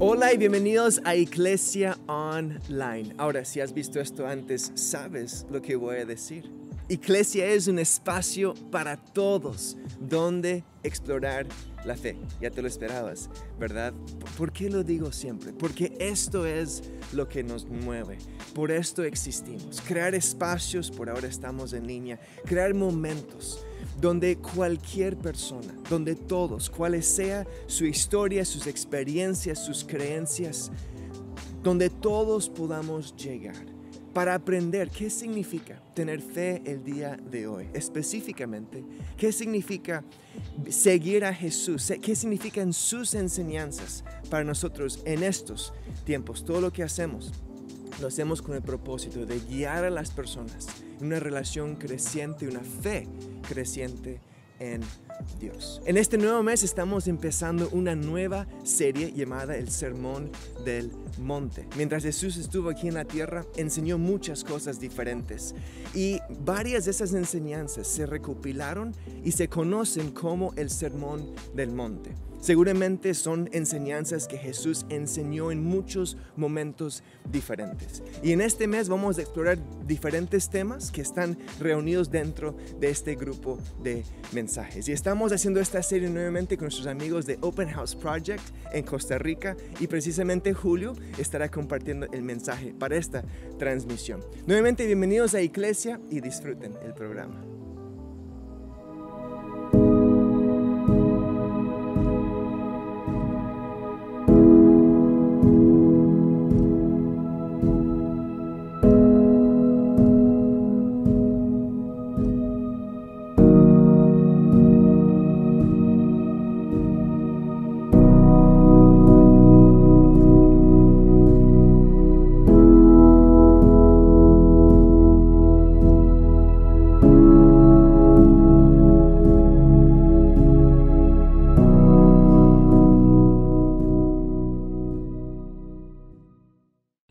Hola y bienvenidos a Iglesia Online. Ahora, si has visto esto antes, sabes lo que voy a decir. Iglesia es un espacio para todos donde explorar la fe. Ya te lo esperabas, ¿verdad? ¿Por qué lo digo siempre? Porque esto es lo que nos mueve. Por esto existimos. Crear espacios, por ahora estamos en línea. Crear momentos donde cualquier persona, donde todos, cuales sea su historia, sus experiencias, sus creencias, donde todos podamos llegar para aprender qué significa tener fe el día de hoy. Específicamente, qué significa seguir a Jesús, qué significan sus enseñanzas para nosotros en estos tiempos. Todo lo que hacemos, lo hacemos con el propósito de guiar a las personas en una relación creciente, una fe creciente en Dios. En este nuevo mes estamos empezando una nueva serie llamada El Sermón del Monte. Mientras Jesús estuvo aquí en la tierra, enseñó muchas cosas diferentes y varias de esas enseñanzas se recopilaron y se conocen como el Sermón del Monte. Seguramente son enseñanzas que Jesús enseñó en muchos momentos diferentes. Y en este mes vamos a explorar diferentes temas que están reunidos dentro de este grupo de mensajes. Y estamos haciendo esta serie nuevamente con nuestros amigos de Open House Project en Costa Rica. Y precisamente Julio estará compartiendo el mensaje para esta transmisión. Nuevamente bienvenidos a Iglesia y disfruten el programa.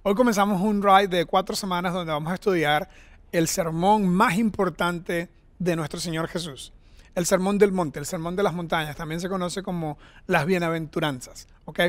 Hoy comenzamos un ride de 4 semanas donde vamos a estudiar el sermón más importante de nuestro Señor Jesús. El Sermón del Monte, el Sermón de las Montañas, también se conoce como las Bienaventuranzas, ¿ok?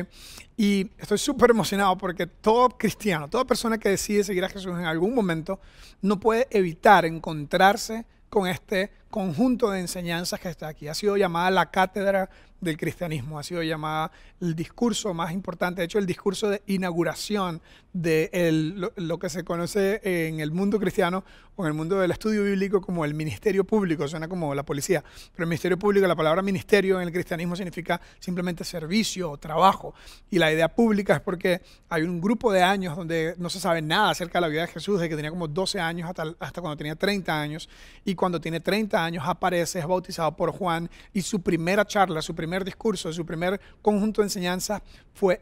Y estoy súper emocionado porque todo cristiano, toda persona que decide seguir a Jesús en algún momento, no puede evitar encontrarse con este conjunto de enseñanzas que está aquí. Ha sido llamada la cátedra del cristianismo, ha sido llamada el discurso más importante, de hecho el discurso de inauguración de lo que se conoce en el mundo cristiano o en el mundo del estudio bíblico como el ministerio público, suena como la policía, pero el ministerio público, la palabra ministerio en el cristianismo significa simplemente servicio o trabajo, y la idea pública es porque hay un grupo de años donde no se sabe nada acerca de la vida de Jesús, de que tenía como 12 años hasta cuando tenía 30 años, y cuando tiene 30 años aparece, es bautizado por Juan, y su primera charla, su primer discurso, su primer conjunto de enseñanzas fue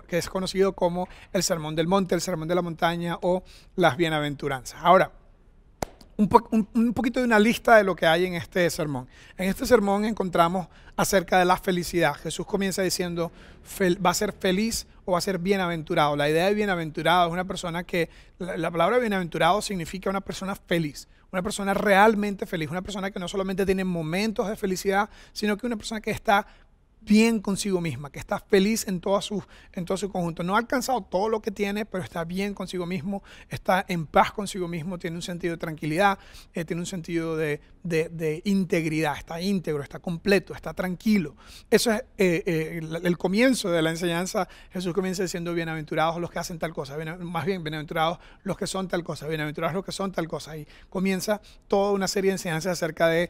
que es conocido como el Sermón del Monte, el Sermón de la Montaña o las Bienaventuranzas. Ahora, un poquito de una lista de lo que hay en este sermón. En este sermón encontramos acerca de la felicidad. Jesús comienza diciendo, va a ser feliz o va a ser bienaventurado. La idea de bienaventurado es una persona que, la palabra bienaventurado significa una persona feliz, una persona realmente feliz, una persona que no solamente tiene momentos de felicidad, sino que una persona que está bien consigo misma, que está feliz en todo su conjunto. No ha alcanzado todo lo que tiene, pero está bien consigo mismo, está en paz consigo mismo, tiene un sentido de tranquilidad, tiene un sentido de integridad, está íntegro, está completo, está tranquilo. Eso es el comienzo de la enseñanza. Jesús comienza diciendo, bienaventurados los que hacen tal cosa, más bien, bienaventurados los que son tal cosa, bienaventurados los que son tal cosa. Y comienza toda una serie de enseñanzas acerca de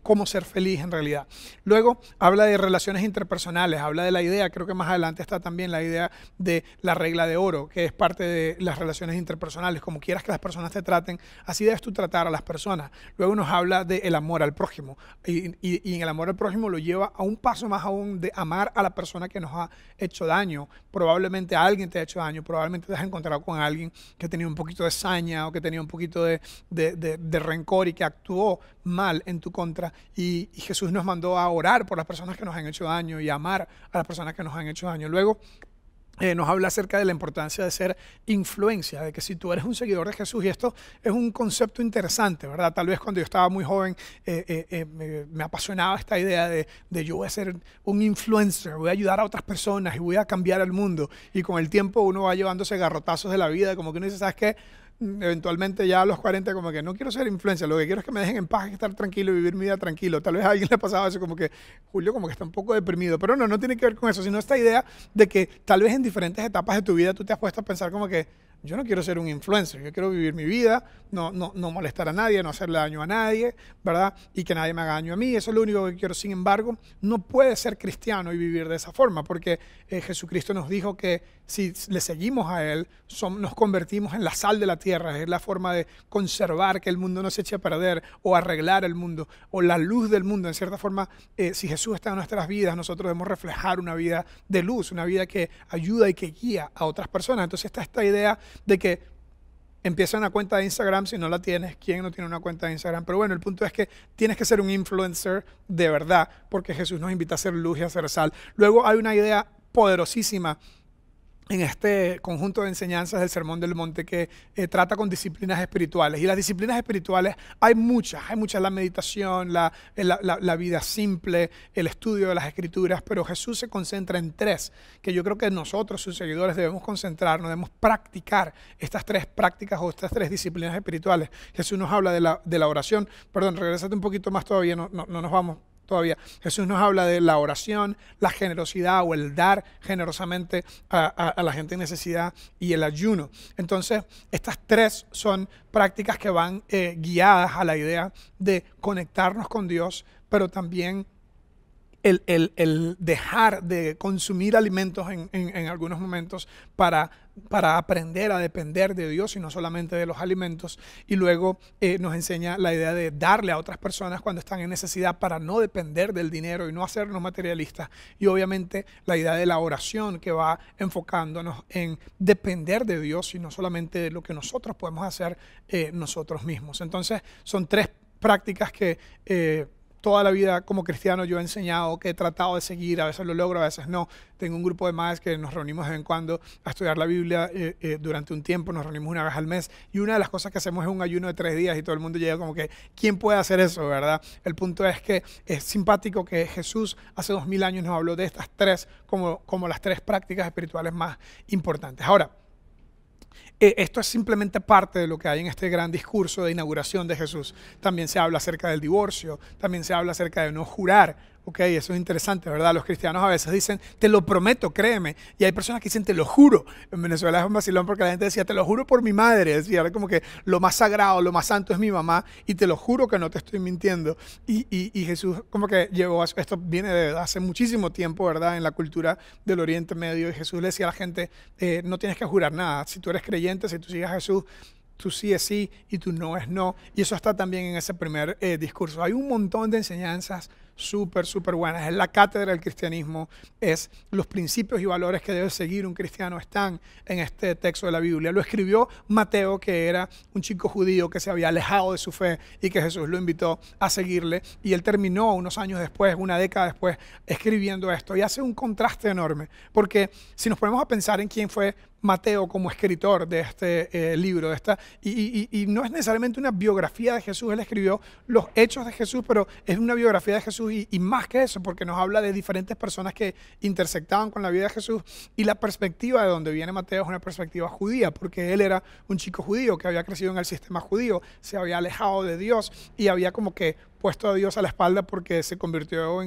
cómo ser feliz en realidad. Luego habla de relaciones interpersonales, habla de la idea, creo que más adelante está también la idea de la regla de oro, que es parte de las relaciones interpersonales. Como quieras que las personas te traten, así debes tú tratar a las personas. Luego nos habla del amor al prójimo, y en el amor al prójimo lo lleva a un paso más aún de amar a la persona que nos ha hecho daño. Probablemente alguien te ha hecho daño, probablemente te has encontrado con alguien que tenía un poquito de saña o que tenía un poquito de rencor y que actuó mal en tu contra, y Jesús nos mandó a orar por las personas que nos han han hecho daño y amar a las personas que nos han hecho daño. Luego, nos habla acerca de la importancia de ser influencia, de que si tú eres un seguidor de Jesús, y esto es un concepto interesante, ¿verdad? Tal vez cuando yo estaba muy joven me apasionaba esta idea de yo voy a ser un influencer, voy a ayudar a otras personas y voy a cambiar el mundo. Y con el tiempo uno va llevándose garrotazos de la vida, como que uno dice, ¿sabes qué? Eventualmente ya a los 40 como que no quiero ser influencer, lo que quiero es que me dejen en paz, estar tranquilo y vivir mi vida tranquilo. Tal vez a alguien le ha pasado eso, como que Julio como que está un poco deprimido, pero no tiene que ver con eso, sino esta idea de que tal vez en diferentes etapas de tu vida tú te has puesto a pensar como que yo no quiero ser un influencer, yo quiero vivir mi vida, no molestar a nadie, no hacerle daño a nadie, ¿verdad? Y que nadie me haga daño a mí, eso es lo único que quiero. Sin embargo, no puedes ser cristiano y vivir de esa forma, porque Jesucristo nos dijo que si le seguimos a Él, nos convertimos en la sal de la tierra, es la forma de conservar que el mundo no se eche a perder o arreglar el mundo o la luz del mundo. En cierta forma, si Jesús está en nuestras vidas, nosotros debemos reflejar una vida de luz, una vida que ayuda y que guía a otras personas. Entonces está esta idea de que empieza una cuenta de Instagram si no la tienes. ¿Quién no tiene una cuenta de Instagram? Pero bueno, el punto es que tienes que ser un influencer de verdad, porque Jesús nos invita a ser luz y a ser sal. Luego hay una idea poderosísima en este conjunto de enseñanzas del Sermón del Monte que trata con disciplinas espirituales. Y las disciplinas espirituales hay muchas, la meditación, la vida simple, el estudio de las Escrituras, pero Jesús se concentra en tres, que yo creo que nosotros, sus seguidores, debemos concentrarnos, debemos practicar estas tres prácticas o estas tres disciplinas espirituales. Jesús nos habla de la oración. Perdón, regrésate un poquito más todavía, no nos vamos todavía. Jesús nos habla de la oración, la generosidad o el dar generosamente a la gente en necesidad y el ayuno. Entonces, estas tres son prácticas que van guiadas a la idea de conectarnos con Dios, pero también el dejar de consumir alimentos en algunos momentos para aprender a depender de Dios y no solamente de los alimentos. Y luego nos enseña la idea de darle a otras personas cuando están en necesidad para no depender del dinero y no hacernos materialistas. Y obviamente la idea de la oración, que va enfocándonos en depender de Dios y no solamente de lo que nosotros podemos hacer nosotros mismos. Entonces son tres prácticas que toda la vida como cristiano yo he enseñado, que he tratado de seguir, a veces lo logro, a veces no. Tengo un grupo de madres que nos reunimos de vez en cuando a estudiar la Biblia durante un tiempo, nos reunimos una vez al mes, y una de las cosas que hacemos es un ayuno de 3 días y todo el mundo llega como que, ¿quién puede hacer eso, verdad? El punto es que es simpático que Jesús hace 2000 años nos habló de estas tres como las tres prácticas espirituales más importantes. Ahora, esto es simplemente parte de lo que hay en este gran discurso de inauguración de Jesús. También se habla acerca del divorcio, también se habla acerca de no jurar. Ok, eso es interesante, ¿verdad? Los cristianos a veces dicen, te lo prometo, créeme. Y hay personas que dicen, te lo juro. En Venezuela es un vacilón porque la gente decía, te lo juro por mi madre. Decía, era como que lo más sagrado, lo más santo es mi mamá y te lo juro que no te estoy mintiendo. Y Jesús como que llevó, esto viene de hace muchísimo tiempo, ¿verdad? En la cultura del Oriente Medio. Y Jesús le decía a la gente, no tienes que jurar nada. Si tú eres creyente, si tú sigues a Jesús, tú sí es sí y tú no es no. Y eso está también en ese primer discurso. Hay un montón de enseñanzas súper buenas. Es la cátedra del cristianismo, es los principios y valores que debe seguir un cristiano, están en este texto de la Biblia. Lo escribió Mateo, que era un chico judío que se había alejado de su fe y que Jesús lo invitó a seguirle, y él terminó unos años después, una década después, escribiendo esto, y hace un contraste enorme, porque si nos ponemos a pensar en quién fue Mateo como escritor de este libro, y no es necesariamente una biografía de Jesús, él escribió los hechos de Jesús, pero es una biografía de Jesús y más que eso, porque nos habla de diferentes personas que intersectaban con la vida de Jesús, y la perspectiva de donde viene Mateo es una perspectiva judía, porque él era un chico judío que había crecido en el sistema judío, se había alejado de Dios y había como que puesto a Dios a la espalda porque se convirtió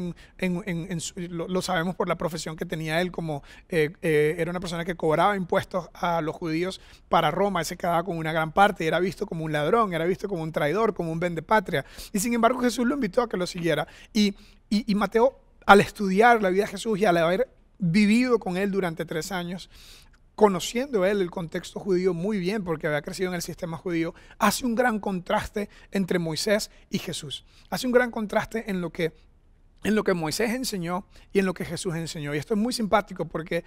lo sabemos por la profesión que tenía él, como era una persona que cobraba impuestos a los judíos para Roma, él se quedaba con una gran parte y era visto como un ladrón, era visto como un traidor, como un vendepatria, y sin embargo Jesús lo invitó a que lo siguiera, y Mateo, al estudiar la vida de Jesús y al haber vivido con él durante 3 años, conociendo él el contexto judío muy bien porque había crecido en el sistema judío, hace un gran contraste entre Moisés y Jesús. Hace un gran contraste en lo que Moisés enseñó y en lo que Jesús enseñó. Y esto es muy simpático porque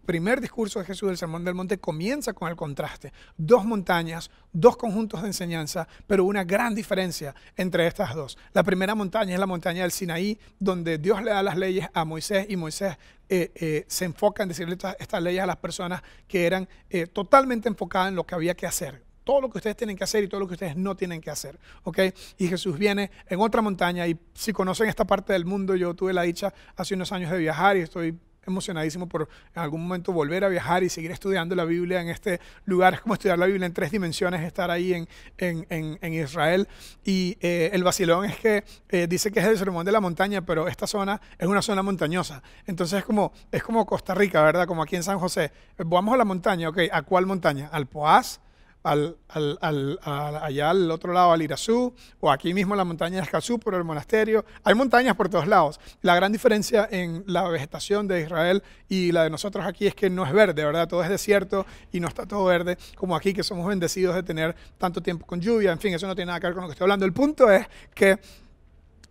primer discurso de Jesús del Sermón del Monte comienza con el contraste. Dos montañas, dos conjuntos de enseñanza, pero una gran diferencia entre estas dos. La primera montaña es la montaña del Sinaí, donde Dios le da las leyes a Moisés y Moisés se enfoca en decirle estas leyes a las personas que eran totalmente enfocadas en lo que había que hacer. Todo lo que ustedes tienen que hacer y todo lo que ustedes no tienen que hacer, ¿ok? Y Jesús viene en otra montaña y si conocen esta parte del mundo, yo tuve la dicha hace unos años de viajar y estoy emocionadísimo por en algún momento volver a viajar y seguir estudiando la Biblia en este lugar. Es como estudiar la Biblia en 3 dimensiones, estar ahí en Israel. Y el vacilón es que dice que es el Sermón de la Montaña, pero esta zona es una zona montañosa. Entonces es como Costa Rica, ¿verdad? Como aquí en San José. Vamos a la montaña, ¿ok? ¿A cuál montaña? ¿Al Poás? Allá al otro lado, al Irazú, o aquí mismo la montaña de Escazú, por el monasterio. Hay montañas por todos lados. La gran diferencia en la vegetación de Israel y la de nosotros aquí es que no es verde, ¿verdad? Todo es desierto y no está todo verde como aquí, que somos bendecidos de tener tanto tiempo con lluvia. En fin, eso no tiene nada que ver con lo que estoy hablando. El punto es que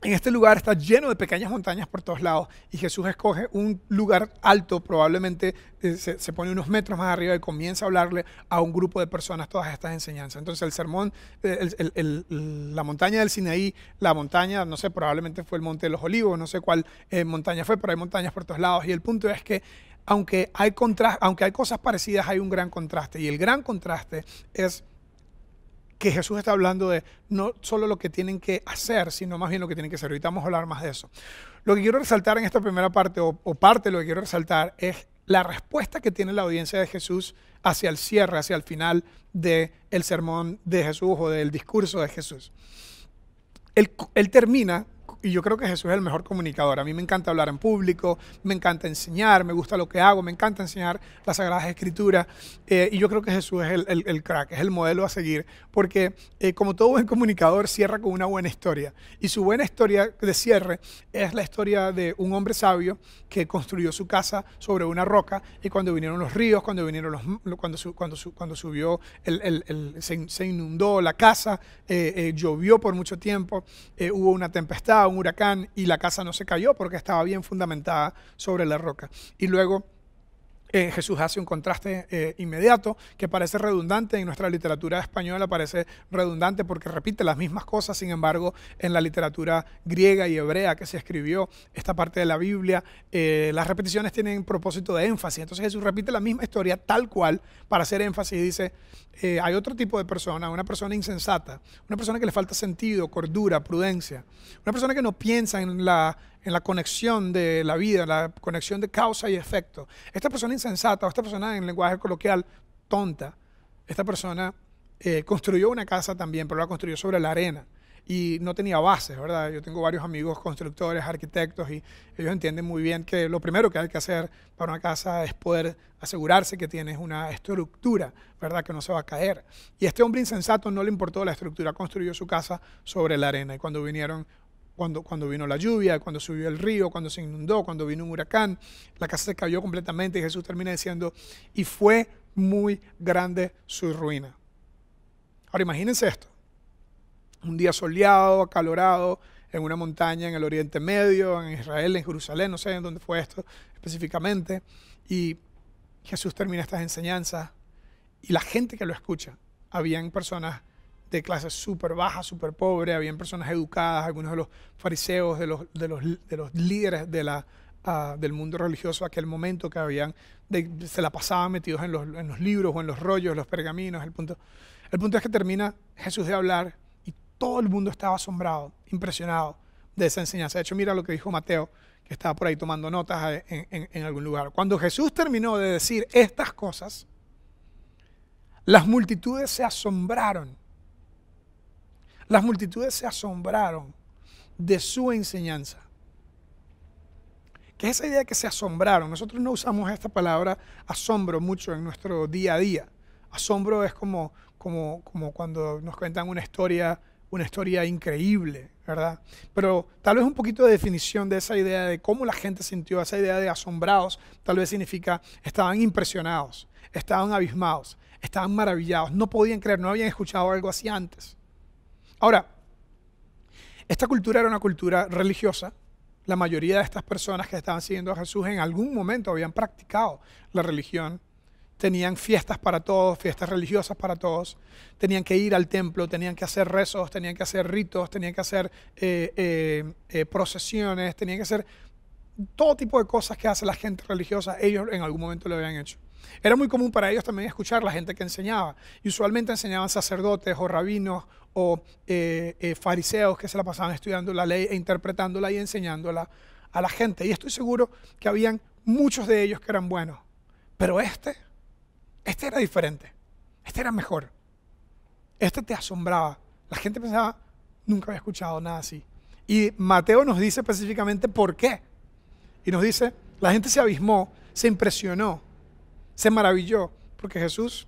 en este lugar está lleno de pequeñas montañas por todos lados y Jesús escoge un lugar alto, probablemente se pone unos metros más arriba y comienza a hablarle a un grupo de personas todas estas enseñanzas. Entonces el sermón, la montaña del Sinaí, la montaña, no sé, probablemente fue el Monte de los Olivos, no sé cuál montaña fue, pero hay montañas por todos lados. Y el punto es que aunque hay cosas parecidas, hay un gran contraste. Y el gran contraste es que Jesús está hablando de no solo lo que tienen que hacer, sino más bien lo que tienen que ser. Ahorita vamos a hablar más de eso. Lo que quiero resaltar en esta primera parte, o parte de lo que quiero resaltar, es la respuesta que tiene la audiencia de Jesús hacia el cierre, hacia el final del sermón de Jesús o del discurso de Jesús. Él termina, y yo creo que Jesús es el mejor comunicador. A mí me encanta hablar en público, me encanta enseñar, me gusta lo que hago, me encanta enseñar las Sagradas Escrituras. Y yo creo que Jesús es el crack, es el modelo a seguir, porque como todo buen comunicador, cierra con una buena historia. Y su buena historia de cierre es la historia de un hombre sabio que construyó su casa sobre una roca y cuando vinieron los ríos, cuando subió, se inundó la casa, llovió por mucho tiempo, hubo una tempestad, un huracán y la casa no se cayó porque estaba bien fundamentada sobre la roca. Y luego Jesús hace un contraste inmediato que parece redundante en nuestra literatura española, parece redundante porque repite las mismas cosas. Sin embargo, en la literatura griega y hebrea que se escribió esta parte de la Biblia, las repeticiones tienen propósito de énfasis. Entonces Jesús repite la misma historia tal cual para hacer énfasis y dice, hay otro tipo de persona, una persona insensata, una persona que le falta sentido, cordura, prudencia, una persona que no piensa en la conexión de la vida, la conexión de causa y efecto. Esta persona insensata, o esta persona en lenguaje coloquial, tonta, esta persona construyó una casa también, pero la construyó sobre la arena y no tenía bases, ¿verdad? Yo tengo varios amigos constructores, arquitectos y ellos entienden muy bien que lo primero que hay que hacer para una casa es poder asegurarse que tienes una estructura, ¿verdad? Que no se va a caer. Y a este hombre insensato no le importó la estructura, construyó su casa sobre la arena y cuando vino la lluvia, cuando subió el río, cuando se inundó, cuando vino un huracán, la casa se cayó completamente y Jesús termina diciendo, y fue muy grande su ruina. Ahora imagínense esto, un día soleado, acalorado, en una montaña en el Oriente Medio, en Israel, en Jerusalén, no sé en dónde fue esto específicamente, y Jesús termina estas enseñanzas y la gente que lo escucha, habían personas de clase súper baja, súper pobre, habían personas educadas, algunos de los fariseos, de los líderes del mundo religioso de aquel momento que se la pasaban metidos en los libros o en los rollos, los pergaminos. El punto es que termina Jesús de hablar y todo el mundo estaba asombrado, impresionado de esa enseñanza. De hecho, mira lo que dijo Mateo, que estaba por ahí tomando notas en algún lugar. Cuando Jesús terminó de decir estas cosas, las multitudes se asombraron. Las multitudes se asombraron de su enseñanza. ¿Qué es esa idea de que se asombraron? Nosotros no usamos esta palabra asombro mucho en nuestro día a día. Asombro es como cuando nos cuentan una historia increíble, ¿verdad? Pero tal vez un poquito de definición de esa idea de cómo la gente sintió, esa idea de asombrados, tal vez significa estaban impresionados, estaban abismados, estaban maravillados, no podían creer, no habían escuchado algo así antes. Ahora, esta cultura era una cultura religiosa, la mayoría de estas personas que estaban siguiendo a Jesús en algún momento habían practicado la religión. Tenían fiestas para todos, fiestas religiosas para todos. Tenían que ir al templo, tenían que hacer rezos, tenían que hacer ritos, tenían que hacer procesiones, tenían que hacer todo tipo de cosas que hace la gente religiosa. Ellos en algún momento lo habían hecho. Era muy común para ellos también escuchar la gente que enseñaba. Y usualmente enseñaban sacerdotes o rabinos o fariseos que se la pasaban estudiando la ley e interpretándola y enseñándola a la gente. Y estoy seguro que habían muchos de ellos que eran buenos. Pero este era diferente. Este era mejor. Este te asombraba. La gente pensaba, nunca había escuchado nada así. Y Mateo nos dice específicamente por qué. Y nos dice, la gente se abismó, se impresionó, se maravilló, porque Jesús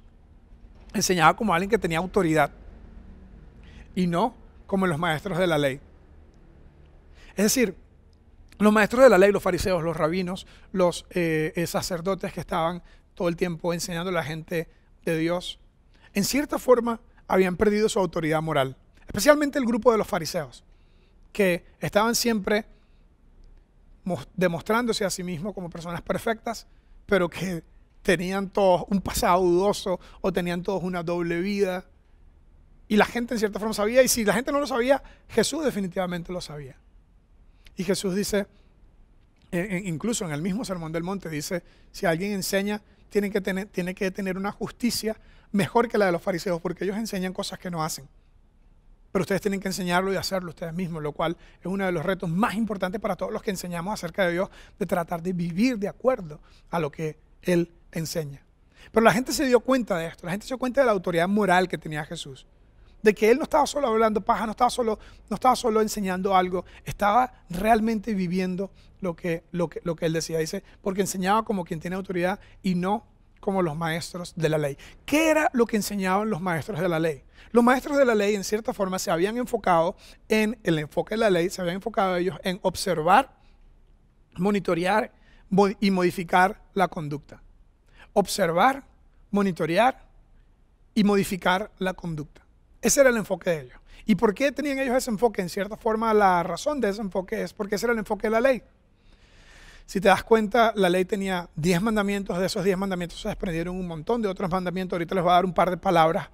enseñaba como alguien que tenía autoridad y no como los maestros de la ley. Es decir, los maestros de la ley, los fariseos, los rabinos, los sacerdotes que estaban todo el tiempo enseñando a la gente de Dios, en cierta forma habían perdido su autoridad moral, especialmente el grupo de los fariseos, que estaban siempre demostrándose a sí mismos como personas perfectas, pero que tenían todos un pasado dudoso o tenían todos una doble vida. Y la gente en cierta forma sabía, y si la gente no lo sabía, Jesús definitivamente lo sabía. Y Jesús dice, incluso en el mismo Sermón del Monte, dice, si alguien enseña, tiene que tener una justicia mejor que la de los fariseos, porque ellos enseñan cosas que no hacen. Pero ustedes tienen que enseñarlo y hacerlo ustedes mismos, lo cual es uno de los retos más importantes para todos los que enseñamos acerca de Dios, de tratar de vivir de acuerdo a lo que Él enseña. Pero la gente se dio cuenta de esto, la gente se dio cuenta de la autoridad moral que tenía Jesús, de que Él no estaba solo hablando paja, no estaba solo enseñando algo, estaba realmente viviendo lo que Él decía. Dice, porque enseñaba como quien tiene autoridad y no como los maestros de la ley. ¿Qué era lo que enseñaban los maestros de la ley? Los maestros de la ley, en cierta forma, se habían enfocado en el enfoque de la ley, se habían enfocado ellos en observar, monitorear y modificar la conducta. Observar, monitorear y modificar la conducta. Ese era el enfoque de ellos. ¿Y por qué tenían ellos ese enfoque? En cierta forma, la razón de ese enfoque es porque ese era el enfoque de la ley. Si te das cuenta, la ley tenía 10 mandamientos. De esos 10 mandamientos se desprendieron un montón de otros mandamientos. Ahorita les voy a dar un par de palabras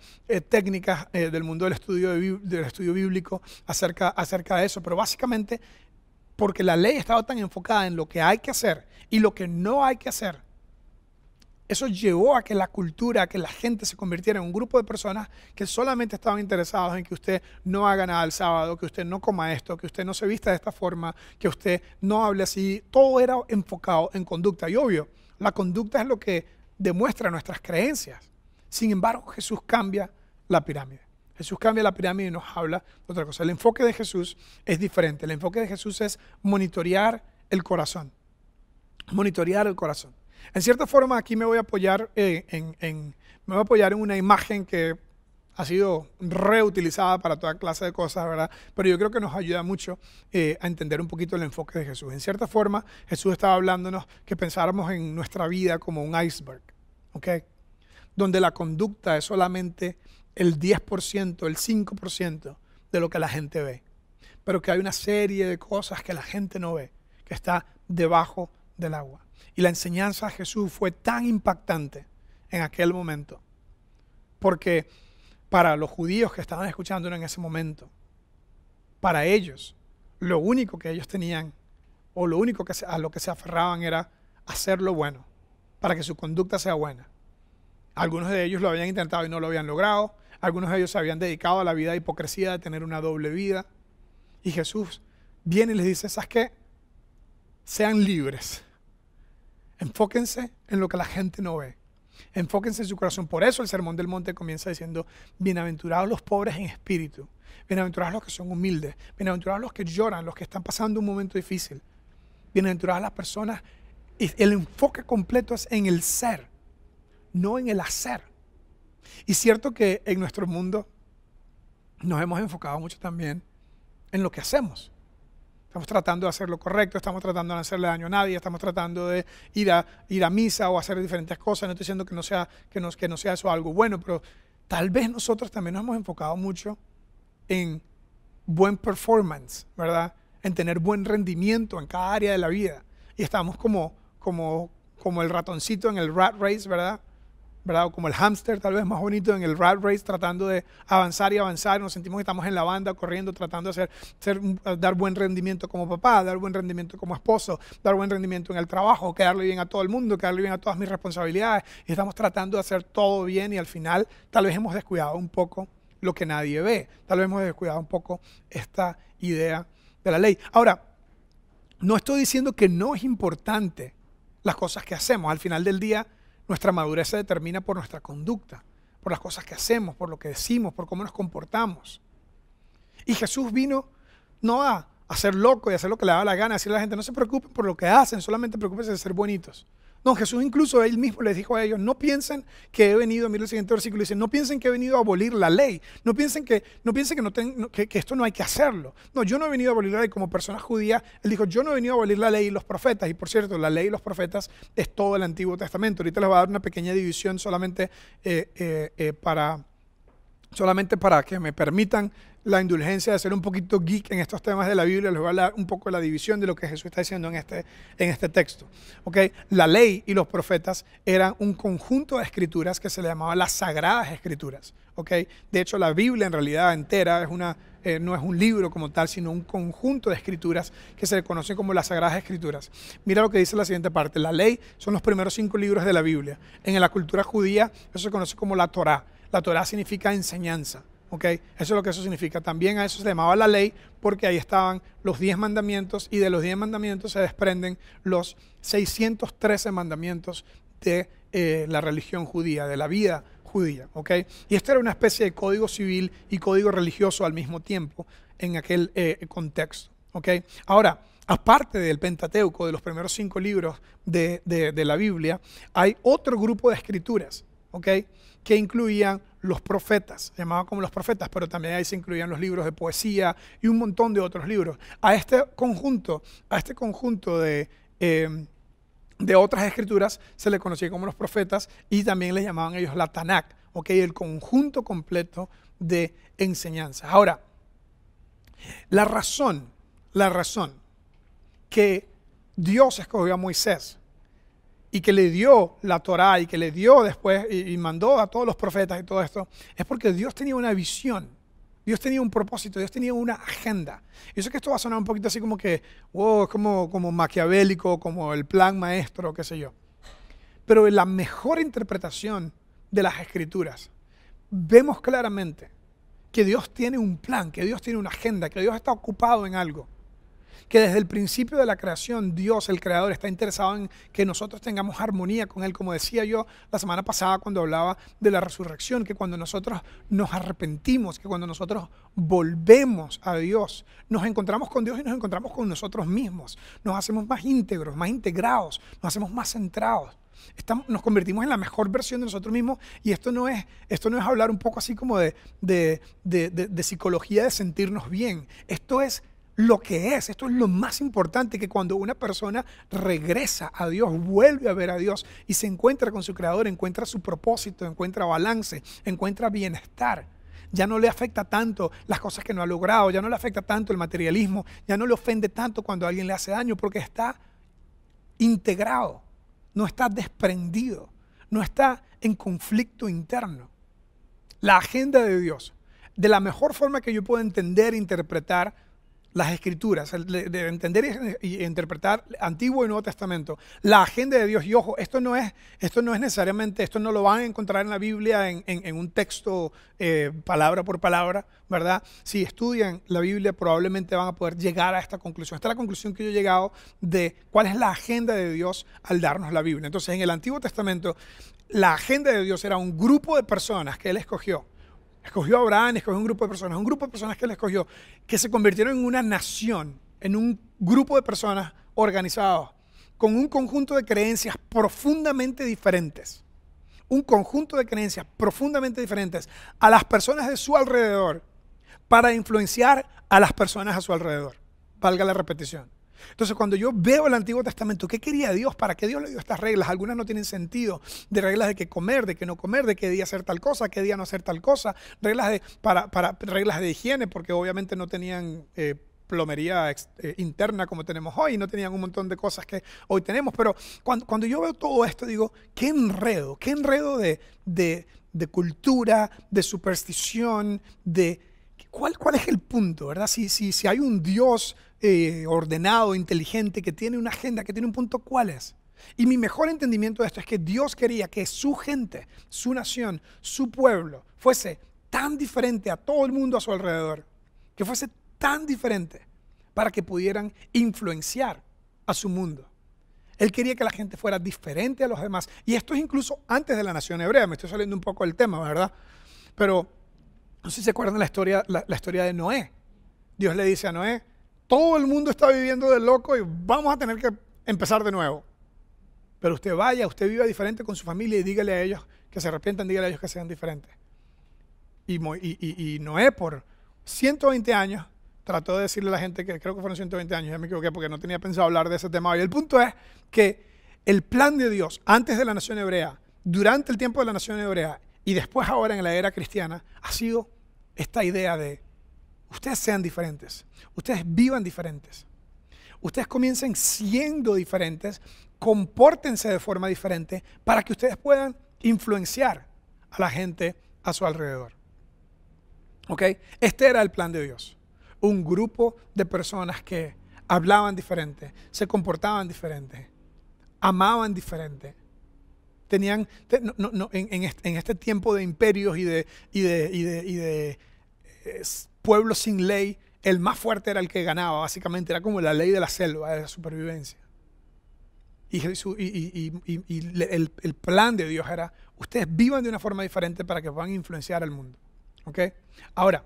técnicas del mundo del estudio bíblico acerca de eso. Pero básicamente, porque la ley estaba tan enfocada en lo que hay que hacer y lo que no hay que hacer, eso llevó a que la cultura, a que la gente se convirtiera en un grupo de personas que solamente estaban interesados en que usted no haga nada el sábado, que usted no coma esto, que usted no se vista de esta forma, que usted no hable así. Todo era enfocado en conducta. Y obvio, la conducta es lo que demuestra nuestras creencias. Sin embargo, Jesús cambia la pirámide. Jesús cambia la pirámide y nos habla de otra cosa. El enfoque de Jesús es diferente. El enfoque de Jesús es monitorear el corazón. Monitorear el corazón. En cierta forma, aquí me voy a apoyar en una imagen que ha sido reutilizada para toda clase de cosas, ¿verdad? Pero yo creo que nos ayuda mucho a entender un poquito el enfoque de Jesús. En cierta forma, Jesús estaba hablándonos que pensáramos en nuestra vida como un iceberg, ¿ok? Donde la conducta es solamente el 10%, el 5% de lo que la gente ve. Pero que hay una serie de cosas que la gente no ve, que está debajo del agua. Y la enseñanza de Jesús fue tan impactante en aquel momento, porque para los judíos que estaban escuchándolo en ese momento, para ellos, lo único que ellos tenían, o lo único a lo que se aferraban era hacer lo bueno, para que su conducta sea buena. Algunos de ellos lo habían intentado y no lo habían logrado. Algunos de ellos se habían dedicado a la vida de hipocresía, de tener una doble vida. Y Jesús viene y les dice, ¿sabes qué? Sean libres. Enfóquense en lo que la gente no ve. Enfóquense en su corazón. Por eso el Sermón del Monte comienza diciendo, bienaventurados los pobres en espíritu, bienaventurados los que son humildes, bienaventurados los que lloran, los que están pasando un momento difícil, bienaventuradas las personas. Y el enfoque completo es en el ser, no en el hacer. Y cierto que en nuestro mundo nos hemos enfocado mucho también en lo que hacemos. Estamos tratando de hacer lo correcto, estamos tratando de no hacerle daño a nadie, estamos tratando de ir a misa o hacer diferentes cosas. No estoy diciendo que no sea eso algo bueno, pero tal vez nosotros también nos hemos enfocado mucho en buen performance, ¿verdad? en tener buen rendimiento en cada área de la vida. Y estamos como el ratoncito en el rat race, ¿verdad? O como el hámster, tal vez más bonito, en el rat race, tratando de avanzar y avanzar. Nos sentimos que estamos en la banda, corriendo, tratando de dar buen rendimiento como papá, dar buen rendimiento como esposo, dar buen rendimiento en el trabajo, quedarle bien a todo el mundo, quedarle bien a todas mis responsabilidades. Y estamos tratando de hacer todo bien y al final tal vez hemos descuidado un poco lo que nadie ve. Tal vez hemos descuidado un poco esta idea de la ley. Ahora, no estoy diciendo que no es importante las cosas que hacemos. Al final del día, nuestra madurez se determina por nuestra conducta, por las cosas que hacemos, por lo que decimos, por cómo nos comportamos. Y Jesús vino no a ser loco y a hacer lo que le daba la gana, a decirle a la gente, no se preocupen por lo que hacen, solamente preocúpense de ser bonitos. No, Jesús incluso él mismo les dijo a ellos, no piensen que he venido, mira el siguiente versículo, dice, no piensen que he venido a abolir la ley, no piensen que esto no hay que hacerlo. No, yo no he venido a abolir la ley como persona judía, él dijo, yo no he venido a abolir la ley y los profetas, y por cierto, la ley y los profetas es todo el Antiguo Testamento. Ahorita les voy a dar una pequeña división solamente para que me permitan la indulgencia de ser un poquito geek en estos temas de la Biblia. Les voy a hablar un poco de la división de lo que Jesús está diciendo en este texto. ¿Okay? La ley y los profetas eran un conjunto de escrituras que se le llamaba las Sagradas Escrituras. ¿Okay? De hecho, la Biblia en realidad entera no es un libro como tal, sino un conjunto de escrituras que se le conocen como las Sagradas Escrituras. Mira lo que dice la siguiente parte. La ley son los primeros 5 libros de la Biblia. En la cultura judía eso se conoce como la Torá. La Torá significa enseñanza. ¿Okay? Eso es lo que eso significa. También a eso se le llamaba la ley porque ahí estaban los 10 mandamientos y de los 10 mandamientos se desprenden los 613 mandamientos de la religión judía, de la vida judía. ¿Okay? Y esto era una especie de código civil y código religioso al mismo tiempo en aquel contexto. ¿Okay? Ahora, aparte del Pentateuco, de los primeros 5 libros de la Biblia, hay otro grupo de escrituras, ¿okay? Que incluían los profetas, llamaban como los profetas, pero también ahí se incluían los libros de poesía y un montón de otros libros. A este conjunto de otras escrituras se le conocía como los profetas y también les llamaban ellos la Tanakh, ¿okay? El conjunto completo de enseñanzas. Ahora, la razón que Dios escogió a Moisés y que le dio la Torá y que le dio después y mandó a todos los profetas y todo esto, es porque Dios tenía una visión, Dios tenía un propósito, Dios tenía una agenda. Yo sé que esto va a sonar un poquito así como que, wow, es como maquiavélico, como el plan maestro, qué sé yo. Pero en la mejor interpretación de las Escrituras, vemos claramente que Dios tiene un plan, que Dios tiene una agenda, que Dios está ocupado en algo. Que desde el principio de la creación, Dios, el Creador, está interesado en que nosotros tengamos armonía con Él. Como decía yo la semana pasada cuando hablaba de la resurrección, que cuando nosotros nos arrepentimos, que cuando nosotros volvemos a Dios, nos encontramos con Dios y nos encontramos con nosotros mismos. Nos hacemos más íntegros, más integrados, nos hacemos más centrados. Nos convertimos en la mejor versión de nosotros mismos y esto no es hablar un poco así como de psicología de sentirnos bien. Esto es lo que es, esto es lo más importante, que cuando una persona regresa a Dios, vuelve a ver a Dios y se encuentra con su Creador, encuentra su propósito, encuentra balance, encuentra bienestar. Ya no le afecta tanto las cosas que no ha logrado, ya no le afecta tanto el materialismo, ya no le ofende tanto cuando alguien le hace daño porque está integrado, no está desprendido, no está en conflicto interno. La agenda de Dios, de la mejor forma que yo puedo entender e interpretar las Escrituras, de entender y interpretar Antiguo y Nuevo Testamento, la agenda de Dios. Y ojo, esto no es necesariamente, esto no lo van a encontrar en la Biblia en un texto palabra por palabra, ¿verdad? Si estudian la Biblia probablemente van a poder llegar a esta conclusión. Esta es la conclusión que yo he llegado de cuál es la agenda de Dios al darnos la Biblia. Entonces, en el Antiguo Testamento, la agenda de Dios era un grupo de personas que Él escogió. Escogió a Abraham, escogió un grupo de personas que Él escogió, que se convirtieron en una nación, en un grupo de personas organizados, con un conjunto de creencias profundamente diferentes. Un conjunto de creencias profundamente diferentes a las personas de su alrededor para influenciar a las personas a su alrededor. Valga la repetición. Entonces, cuando yo veo el Antiguo Testamento, ¿qué quería Dios? ¿Para qué Dios le dio estas reglas? Algunas no tienen sentido, de reglas de qué comer, de qué no comer, de qué día hacer tal cosa, qué día no hacer tal cosa, reglas de higiene, porque obviamente no tenían plomería interna como tenemos hoy, no tenían un montón de cosas que hoy tenemos. Pero cuando yo veo todo esto, digo, qué enredo de cultura, de superstición, ¿cuál es el punto, verdad? Si hay un Dios ordenado, inteligente, que tiene una agenda, que tiene un punto, ¿cuál es? Y mi mejor entendimiento de esto es que Dios quería que su gente, su nación, su pueblo fuese tan diferente a todo el mundo a su alrededor, que fuese tan diferente para que pudieran influenciar a su mundo. Él quería que la gente fuera diferente a los demás. Y esto es incluso antes de la nación hebrea. Me estoy saliendo un poco del tema, ¿verdad? Pero no sé si se acuerdan la historia de Noé. Dios le dice a Noé, todo el mundo está viviendo de loco y vamos a tener que empezar de nuevo. Pero usted vaya, usted viva diferente con su familia y dígale a ellos que se arrepientan, dígale a ellos que sean diferentes. Y Noé por 120 años trató de decirle a la gente, que creo que fueron 120 años, ya me equivoqué porque no tenía pensado hablar de ese tema hoy. El punto es que el plan de Dios antes de la nación hebrea, durante el tiempo de la nación hebrea y después ahora en la era cristiana, ha sido esta idea de ustedes sean diferentes, ustedes vivan diferentes, ustedes comiencen siendo diferentes, compórtense de forma diferente para que ustedes puedan influenciar a la gente a su alrededor. ¿Ok? Este era el plan de Dios. Un grupo de personas que hablaban diferente, se comportaban diferente, amaban diferente. Tenían, en este tiempo de imperios y de pueblos sin ley, el más fuerte era el que ganaba, básicamente. Era como la ley de la selva, de la supervivencia. Y el plan de Dios era, ustedes vivan de una forma diferente para que puedan influenciar al mundo. ¿Ok? Ahora,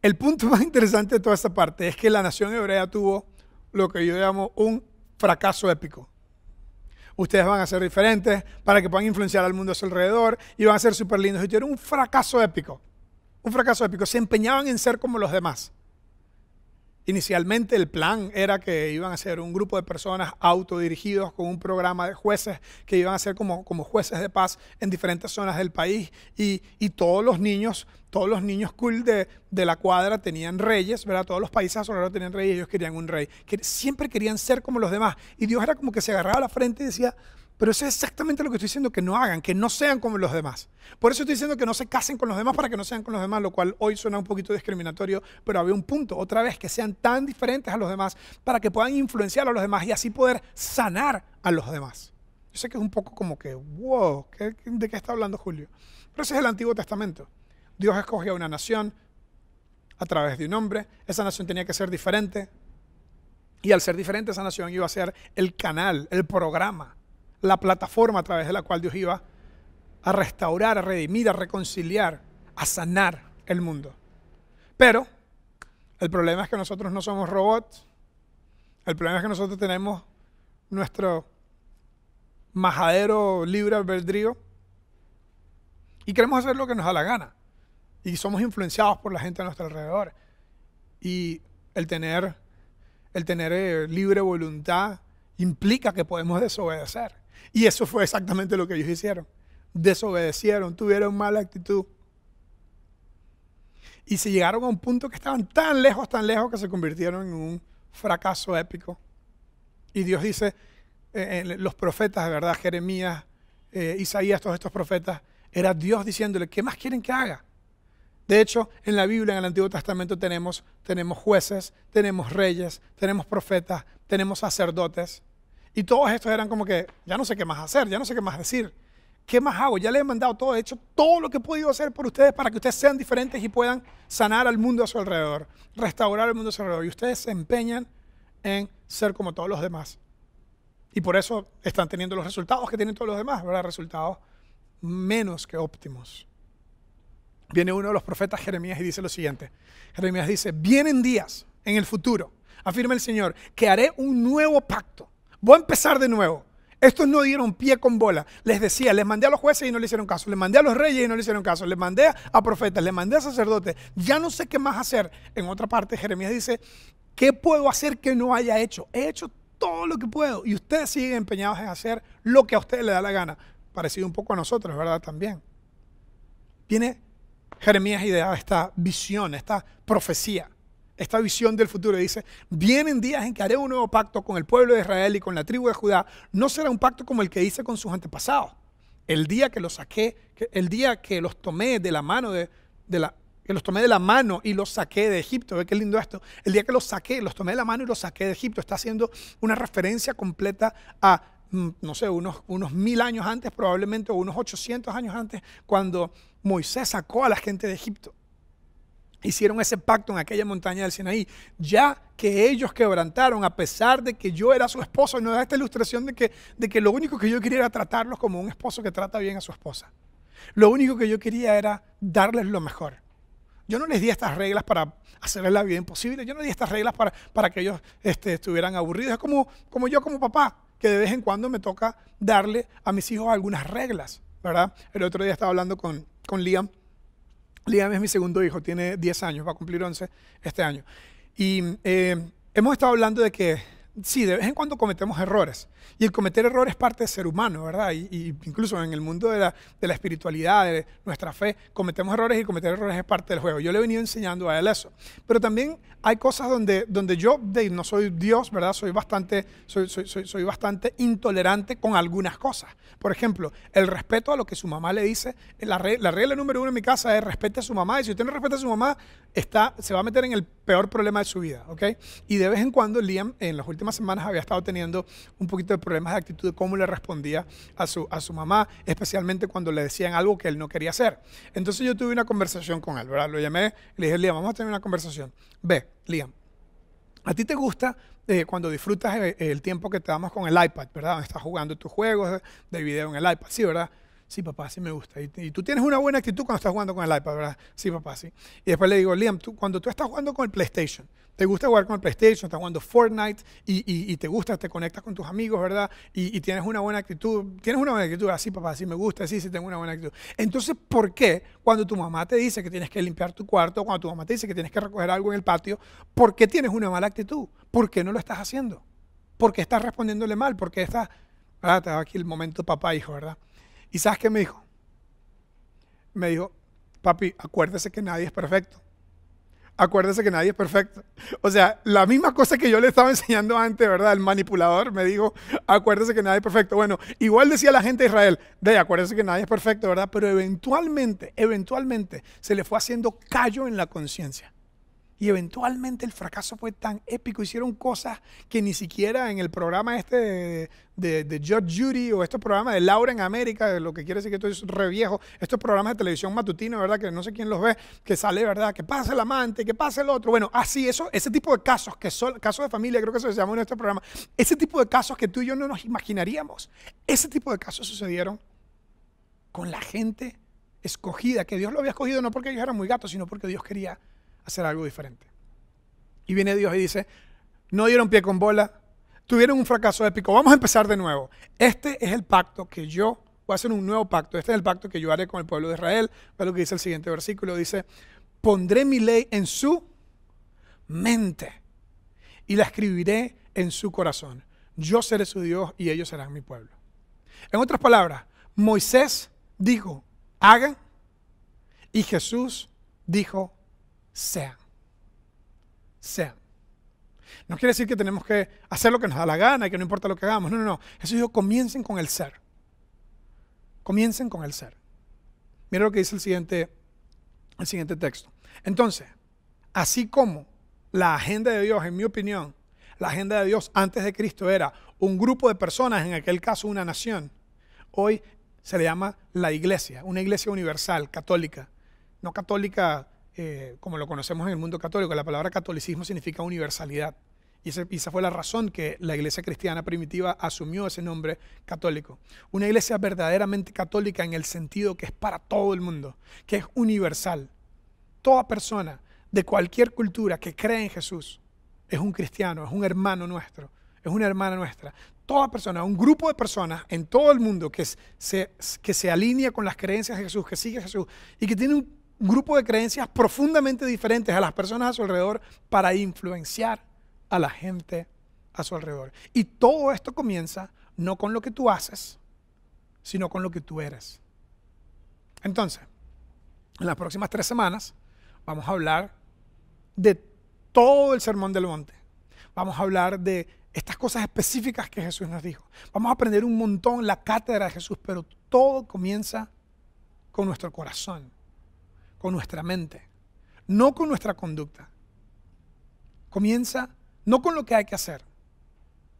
el punto más interesante de toda esta parte es que la nación hebrea tuvo lo que yo llamo un fracaso épico. Ustedes van a ser diferentes para que puedan influenciar al mundo a su alrededor y van a ser súper lindos. Y tuvieron un fracaso épico. Un fracaso épico. Se empeñaban en ser como los demás. Inicialmente el plan era que iban a ser un grupo de personas autodirigidos con un programa de jueces que iban a ser como jueces de paz en diferentes zonas del país y todos los niños cool de la cuadra tenían reyes, ¿verdad? Todos los países alrededor tenían reyes y ellos querían un rey. Siempre querían ser como los demás y Dios era como que se agarraba a la frente y decía, pero eso es exactamente lo que estoy diciendo que no hagan, que no sean como los demás. Por eso estoy diciendo que no se casen con los demás para que no sean con los demás, lo cual hoy suena un poquito discriminatorio, pero había un punto, otra vez, que sean tan diferentes a los demás para que puedan influenciar a los demás y así poder sanar a los demás. Yo sé que es un poco como que, wow, ¿de qué está hablando Julio? Pero ese es el Antiguo Testamento. Dios escogió una nación a través de un hombre, esa nación tenía que ser diferente y al ser diferente esa nación iba a ser el canal, el programa, la plataforma a través de la cual Dios iba a restaurar, a redimir, a reconciliar, a sanar el mundo. Pero el problema es que nosotros no somos robots. El problema es que nosotros tenemos nuestro majadero libre albedrío y queremos hacer lo que nos da la gana. Y somos influenciados por la gente a nuestro alrededor. Y el tener libre voluntad implica que podemos desobedecer. Y eso fue exactamente lo que ellos hicieron. Desobedecieron, tuvieron mala actitud. Y se llegaron a un punto que estaban tan lejos que se convirtieron en un fracaso épico. Y Dios dice, los profetas, de verdad, Jeremías, Isaías, todos estos profetas, era Dios diciéndole, ¿qué más quieren que haga? De hecho, en la Biblia, en el Antiguo Testamento, tenemos jueces, tenemos reyes, tenemos profetas, tenemos sacerdotes. Y todos estos eran como que, ya no sé qué más hacer, ya no sé qué más decir. ¿Qué más hago? Ya les he mandado todo, he hecho todo lo que he podido hacer por ustedes para que ustedes sean diferentes y puedan sanar al mundo a su alrededor, restaurar el mundo a su alrededor. Y ustedes se empeñan en ser como todos los demás. Y por eso están teniendo los resultados que tienen todos los demás, ¿verdad? Resultados menos que óptimos. Viene uno de los profetas, Jeremías, y dice lo siguiente. Jeremías dice, vienen días en el futuro, afirma el Señor, que haré un nuevo pacto. Voy a empezar de nuevo. Estos no dieron pie con bola. Les decía, les mandé a los jueces y no le hicieron caso. Les mandé a los reyes y no le hicieron caso. Les mandé a profetas, les mandé a sacerdotes. Ya no sé qué más hacer. En otra parte, Jeremías dice, ¿qué puedo hacer que no haya hecho? He hecho todo lo que puedo. Y ustedes siguen empeñados en hacer lo que a ustedes les da la gana. Parecido un poco a nosotros, ¿verdad? También. Viene Jeremías idea esta visión, esta profecía, esta visión del futuro. Dice, vienen días en que haré un nuevo pacto con el pueblo de Israel y con la tribu de Judá. No será un pacto como el que hice con sus antepasados. El día que los saqué, el día que los tomé de la mano que los tomé de la mano y los saqué de Egipto. Ve qué lindo esto. El día que los saqué, los tomé de la mano y los saqué de Egipto. Está haciendo una referencia completa a, no sé, unos 1000 años antes probablemente, o unos 800 años antes, cuando Moisés sacó a la gente de Egipto. Hicieron ese pacto en aquella montaña del Sinaí, ya que ellos quebrantaron, a pesar de que yo era su esposo. Y nos da esta ilustración de que lo único que yo quería era tratarlos como un esposo que trata bien a su esposa. Lo único que yo quería era darles lo mejor. Yo no les di estas reglas para hacerles la vida imposible. Yo no di estas reglas para que ellos estuvieran aburridos. Es como yo como papá, que de vez en cuando me toca darle a mis hijos algunas reglas, ¿verdad? El otro día estaba hablando con Liam. Liam es mi segundo hijo, tiene 10 años, va a cumplir 11 este año. Y hemos estado hablando de que sí, de vez en cuando cometemos errores. Y el cometer errores es parte de ser humano, ¿verdad? Y incluso en el mundo de la espiritualidad, de nuestra fe, cometemos errores, y cometer errores es parte del juego. Yo le he venido enseñando a él eso. Pero también hay cosas donde yo no soy Dios, ¿verdad? Soy bastante intolerante con algunas cosas. Por ejemplo, el respeto a lo que su mamá le dice. La regla número 1 en mi casa es respete a su mamá. Y si usted no respeta a su mamá, se va a meter en el peor problema de su vida, ¿ok? Y de vez en cuando Liam en las últimas semanas había estado teniendo un poquito de problemas de actitud de cómo le respondía a su mamá, especialmente cuando le decían algo que él no quería hacer. Entonces yo tuve una conversación con él, ¿verdad? Lo llamé y le dije, Liam, vamos a tener una conversación. Ve, Liam, ¿a ti te gusta cuando disfrutas el tiempo que te damos con el iPad, ¿verdad? Donde estás jugando tus juegos de video en el iPad, ¿sí, verdad? Sí, papá, sí me gusta. Y tú tienes una buena actitud cuando estás jugando con el iPad, ¿verdad? Sí, papá, sí. Y después le digo, Liam, cuando tú estás jugando con el PlayStation, te gusta jugar con el PlayStation, estás jugando Fortnite y te gusta, te conectas con tus amigos, ¿verdad? Y tienes una buena actitud. ¿Tienes una buena actitud? Ah, sí, papá, sí me gusta, sí, tengo una buena actitud. Entonces, ¿por qué cuando tu mamá te dice que tienes que limpiar tu cuarto, cuando tu mamá te dice que tienes que recoger algo en el patio, por qué tienes una mala actitud? ¿Por qué no lo estás haciendo? ¿Por qué estás respondiéndole mal? ¿Por qué estás... Te da aquí el momento papá, hijo, ¿verdad? ¿Y sabes qué me dijo? Me dijo, papi, acuérdese que nadie es perfecto. Acuérdese que nadie es perfecto. O sea, la misma cosa que yo le estaba enseñando antes, ¿verdad? El manipulador me dijo, acuérdese que nadie es perfecto. Bueno, igual decía la gente de Israel, acuérdese que nadie es perfecto, ¿verdad? Pero eventualmente se le fue haciendo callo en la conciencia. Y eventualmente el fracaso fue tan épico. Hicieron cosas que ni siquiera en el programa de Judge Judy o estos programas de Laura en América, lo que quiere decir que esto es re viejo, estos programas de televisión matutino, ¿verdad? Que no sé quién los ve, que sale, ¿verdad? Que pase el amante, que pase el otro. Bueno, así, ese tipo de casos, que son casos de familia, creo que eso se llama en este programa, ese tipo de casos que tú y yo no nos imaginaríamos, ese tipo de casos sucedieron con la gente escogida, que Dios lo había escogido no porque ellos eran muy gatos, sino porque Dios quería hacer algo diferente. Y viene Dios y dice, no dieron pie con bola, tuvieron un fracaso épico, vamos a empezar de nuevo. Este es el pacto que yo voy a hacer, un nuevo pacto. Este es el pacto que yo haré con el pueblo de Israel. Ve lo que dice el siguiente versículo, dice, pondré mi ley en su mente y la escribiré en su corazón. Yo seré su Dios y ellos serán mi pueblo. En otras palabras, Moisés dijo, hagan, y Jesús dijo, sean. No quiere decir que tenemos que hacer lo que nos da la gana y que no importa lo que hagamos. No. Jesús dijo, comiencen con el ser. Comiencen con el ser. Mira lo que dice el siguiente texto. Entonces, así como la agenda de Dios, en mi opinión, la agenda de Dios antes de Cristo era un grupo de personas, en aquel caso una nación, hoy se le llama la iglesia, una iglesia universal, católica. No católica como lo conocemos en el mundo católico. La palabra catolicismo significa universalidad. Y esa fue la razón que la iglesia cristiana primitiva asumió ese nombre católico. Una iglesia verdaderamente católica en el sentido que es para todo el mundo, que es universal. Toda persona de cualquier cultura que cree en Jesús es un cristiano, es un hermano nuestro, es una hermana nuestra. Toda persona, un grupo de personas en todo el mundo que se alinea con las creencias de Jesús, que sigue a Jesús y que tiene un grupo de creencias profundamente diferentes a las personas a su alrededor para influenciar a la gente a su alrededor. Y todo esto comienza no con lo que tú haces, sino con lo que tú eres. Entonces, En las próximas 3 semanas vamos a hablar de todo el Sermón del Monte. Vamos a hablar de estas cosas específicas que Jesús nos dijo. Vamos a aprender un montón la cátedra de Jesús, pero todo comienza con nuestro corazón, con nuestra mente, no con nuestra conducta. Comienza no con lo que hay que hacer,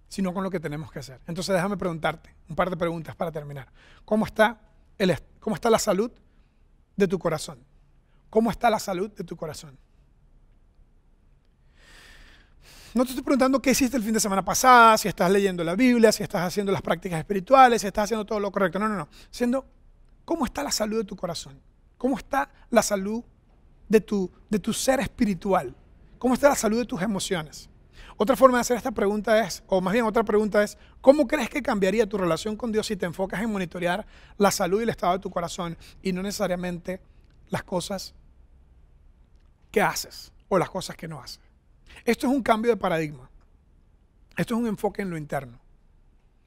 sino con lo que tenemos que hacer. Entonces déjame preguntarte un par de preguntas para terminar. ¿Cómo está la salud de tu corazón? ¿Cómo está la salud de tu corazón? No te estoy preguntando qué hiciste el fin de semana pasada, si estás leyendo la Biblia, si estás haciendo las prácticas espirituales, si estás haciendo todo lo correcto. No. Siendo, ¿cómo está la salud de tu corazón? ¿Cómo está la salud de tu ser espiritual? ¿Cómo está la salud de tus emociones? Otra forma de hacer esta pregunta es, o más bien otra pregunta es, ¿cómo crees que cambiaría tu relación con Dios si te enfocas en monitorear la salud y el estado de tu corazón y no necesariamente las cosas que haces o las cosas que no haces? Esto es un cambio de paradigma. Esto es un enfoque en lo interno.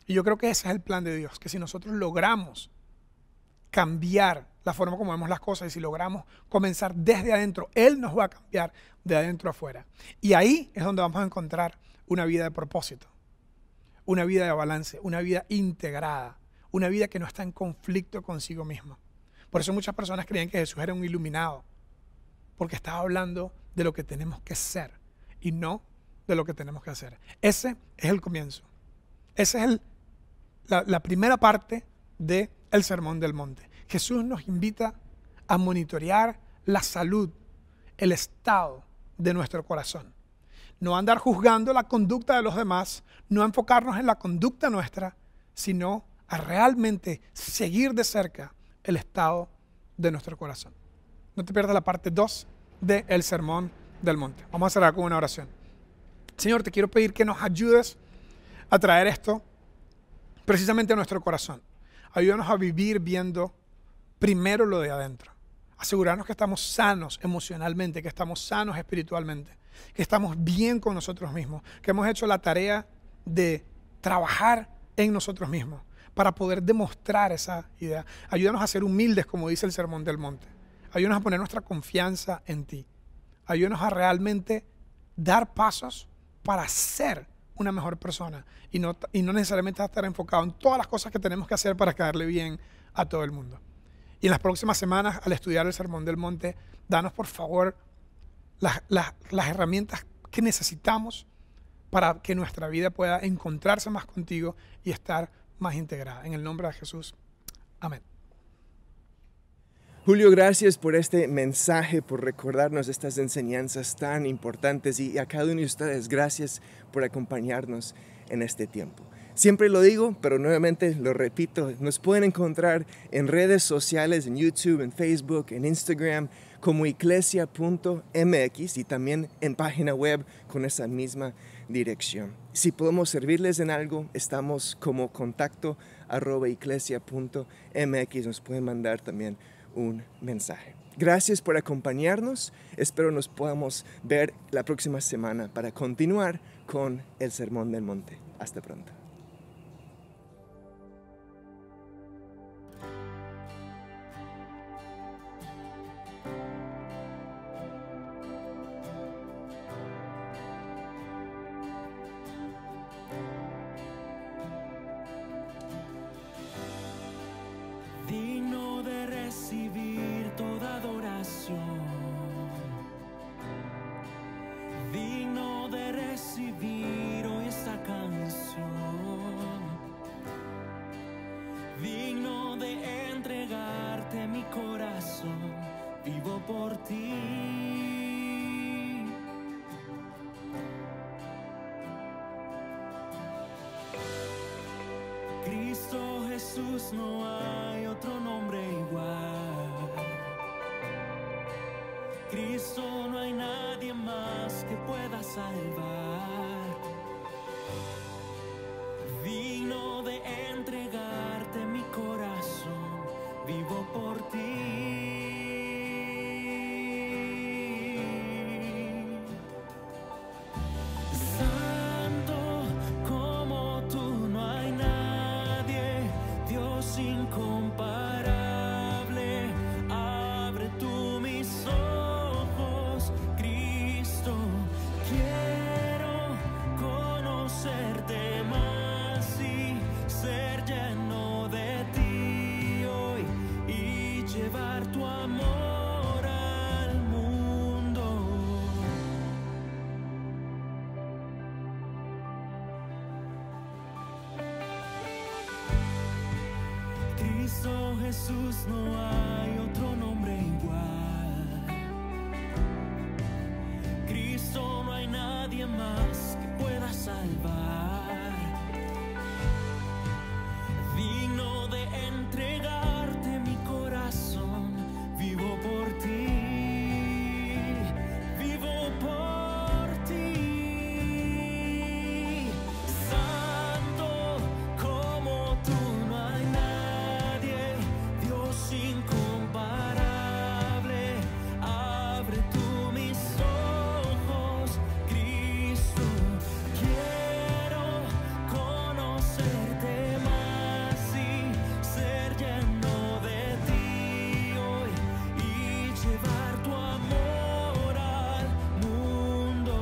Y yo creo que ese es el plan de Dios, que si nosotros logramos cambiar la forma como vemos las cosas y si logramos comenzar desde adentro, Él nos va a cambiar de adentro a afuera. Y ahí es donde vamos a encontrar una vida de propósito, una vida de balance, una vida integrada, una vida que no está en conflicto consigo misma. Por eso muchas personas creían que Jesús era un iluminado, porque estaba hablando de lo que tenemos que ser y no de lo que tenemos que hacer. Ese es el comienzo. Esa es la primera parte del Sermón del Monte. Jesús nos invita a monitorear la salud, el estado de nuestro corazón. No andar juzgando la conducta de los demás, no enfocarnos en la conducta nuestra, sino a realmente seguir de cerca el estado de nuestro corazón. No te pierdas la parte 2 del Sermón del Monte. Vamos a cerrar con una oración. Señor, te quiero pedir que nos ayudes a traer esto precisamente a nuestro corazón. Ayúdanos a vivir viendo primero lo de adentro. Asegurarnos que estamos sanos emocionalmente, que estamos sanos espiritualmente, que estamos bien con nosotros mismos, que hemos hecho la tarea de trabajar en nosotros mismos para poder demostrar esa idea. Ayúdanos a ser humildes, como dice el Sermón del Monte. Ayúdanos a poner nuestra confianza en ti. Ayúdanos a realmente dar pasos para ser una mejor persona y no necesariamente a estar enfocado en todas las cosas que tenemos que hacer para caerle bien a todo el mundo. Y en las próximas semanas, al estudiar el Sermón del Monte, danos por favor las herramientas que necesitamos para que nuestra vida pueda encontrarse más contigo y estar más integrada. En el nombre de Jesús. Amén. Julio, gracias por este mensaje, por recordarnos estas enseñanzas tan importantes y a cada uno de ustedes, gracias por acompañarnos en este tiempo. Siempre lo digo, pero nuevamente lo repito, nos pueden encontrar en redes sociales, en YouTube, en Facebook, en Instagram, como iglesia.mx y también en página web con esa misma dirección. Si podemos servirles en algo, estamos como contacto@iglesia.mx, nos pueden mandar también un mensaje. Gracias por acompañarnos. Espero nos podamos ver la próxima semana para continuar con el Sermón del Monte. Hasta pronto. Digno de recibir toda adoración, digno de recibir hoy esta canción, digno de entregarte mi corazón, vivo por ti. Cristo Jesús, no hay otro nombre igual. Cristo, no hay nadie más que pueda salvar. Digno de entregarte mi corazón, vivo por ti. Santo como tú, no hay nadie, Dios incomparable, abre tu Cristo Jesús no hay otro nombre igual. Cristo no hay nadie más que pueda salvar. Digno de entregarte mi corazón, vivo por ti, vivo por ti. Santo como tú no hay nadie, Dios incomparable. Abre tú mis ojos, Cristo. Quiero conocerte más y ser lleno de ti hoy y llevar tu amor al mundo.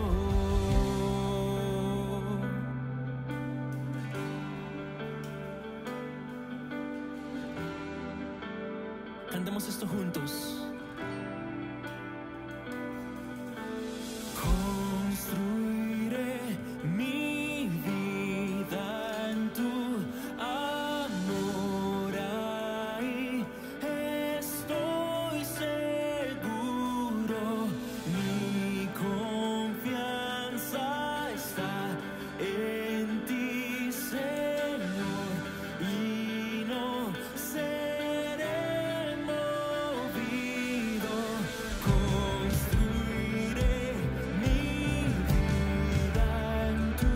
Cantemos esto juntos. Construiré mi vida en tu amor, ahí estoy seguro. Mi confianza está en ti, Señor, y no seré movido. Construiré mi vida en tu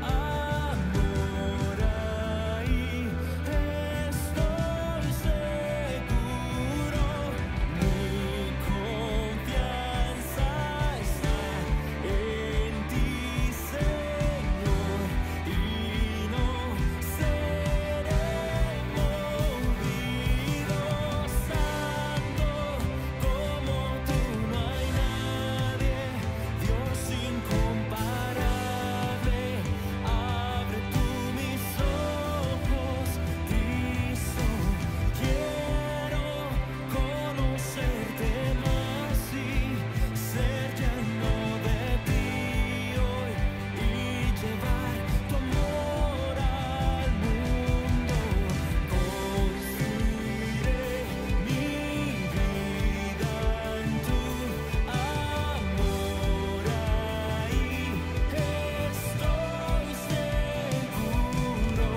amor, ahí estoy seguro. Mi confianza está en ti, Señor, y no seré movido. Santo como tú no hay nadie, Dios incomparable. Abre tú mis ojos, Cristo. Quiero conocerte más y ser lleno de ti hoy y llevar tu amor al mundo. Construiré mi vida en tu amor, ahí estoy seguro.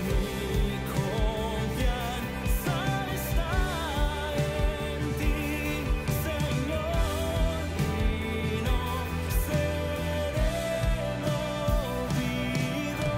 Mi confianza está en ti, Señor, y no seré movido.